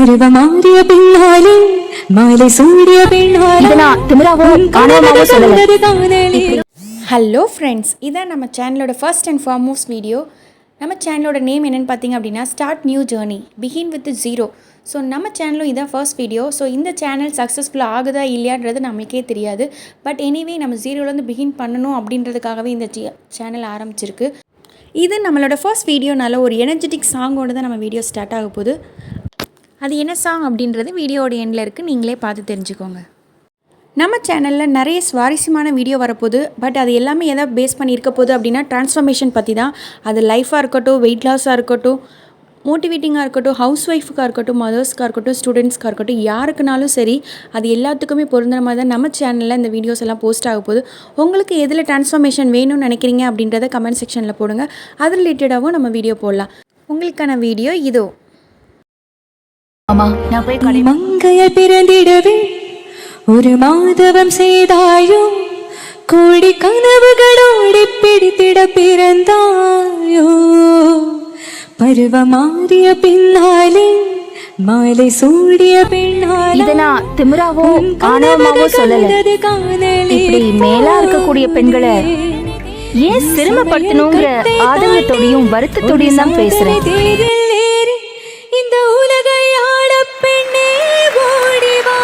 பருவமாறிய பின்னாலே மாலை சூடிய ஹலோ ஃப்ரெண்ட்ஸ், இதான் நம்ம சேனலோட ஃபர்ஸ்ட் அண்ட் ஃபார்மோஸ்ட் வீடியோ. நம்ம சேனலோட நேம் என்னென்னு பார்த்தீங்க அப்படின்னா start new journey begin with zero. So நம்ம சேனலும் இதான் ஃபர்ஸ்ட் வீடியோ. ஸோ இந்த சேனல் சக்ஸஸ்ஃபுல்லாக ஆகுதா இல்லையான்றது நம்மளுக்கே தெரியாது. பட் எனிவே நம்ம ஜீரோலேருந்து பிகின் பண்ணணும் அப்படின்றதுக்காகவே இந்த சேனல் ஆரம்பிச்சிருக்கு. இது நம்மளோட ஃபர்ஸ்ட் வீடியோனால ஒரு எனர்ஜெட்டிக் சாங்கோடு தான் நம்ம வீடியோ ஸ்டார்ட் ஆக போகுது. அது என்ன சாங் அப்படின்றது வீடியோட எண்டில் இருக்குது, நீங்களே பார்த்து தெரிஞ்சுக்கோங்க. நம்ம சேனலில் நிறைய சுவாரஸ்யமான வீடியோ வரப்போகுது. பட் அது எல்லாமே எதை பேஸ் பண்ணி இருக்க போகுது அப்படின்னா ட்ரான்ஸ்ஃபர்மேஷன் பற்றி தான். அது லைஃபாக இருக்கட்டும், வெயிட் லாஸாக இருக்கட்டும், மோட்டிவேட்டிங்காக இருக்கட்டும், ஹவுஸ் ஒய்ஃபுக்காக இருக்கட்டும், மதர்ஸ்க்காக இருக்கட்டும், ஸ்டூடெண்ட்ஸ்க்காக இருக்கட்டும், யாருக்குனாலும் சரி அது எல்லாத்துக்குமே பொருந்துற மாதிரி தான் நம்ம சேனலில் இந்த வீடியோஸ் எல்லாம் போஸ்ட் ஆக போகுது. உங்களுக்கு எதில் ட்ரான்ஸ்ஃபர்மேஷன் வேணும்னு நினைக்கிறீங்க அப்படின்றத கமெண்ட் செக்ஷனில் போடுங்க. அது ரிலேட்டடாகவும் நம்ம வீடியோ போடலாம். உங்களுக்கான வீடியோ இதோ. மங்கையை பிறந்திடவே ஒரு மாதவம் செய்தாயோ, கோடி கனவுகளோடு பிடித்திட பிறந்தாயோ, பருவமாறிய பின்னாலே மாலை சூடிய பின்னாலே. இத நான் திமிராவோ ஆணவமாவோ சொல்லல. இப்படி மேலா இருக்கக்கூடிய பெண்களை ஏன் சிரமப்படுத்தணுங்கிற ஆதங்கத்தோடையும் வருத்தத்தோடையும் தான் பேசுறேன். இந்த உலகை ஆள பெண்ணே ஓடிவா,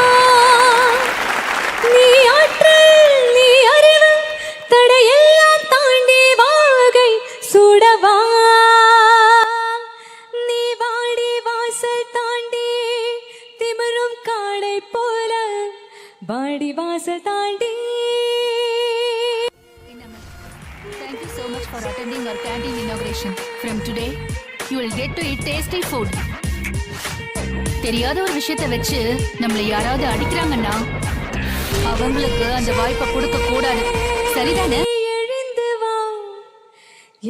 நீ ஆற்றல் நீ அறிவு தடையெல்லாம் தாண்டி வாகை சுடவா, நீ வாடி வாசல் தாண்டி திமிரும் காடை போல வாடி வாசல் தாண்டி. Thank you so much for attending our canteen inauguration. From today, you will get to eat tasty food. தெரியாத ஒரு விஷயத்தை வச்சு நம்மளை யாராவது அடிக்கிறாங்கன்னா அவங்களுக்கு அந்த வாய்ப்பை கொடுக்க கூடாது. சரிதானே? எழுந்து வா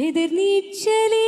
எதிர் நீச்சலே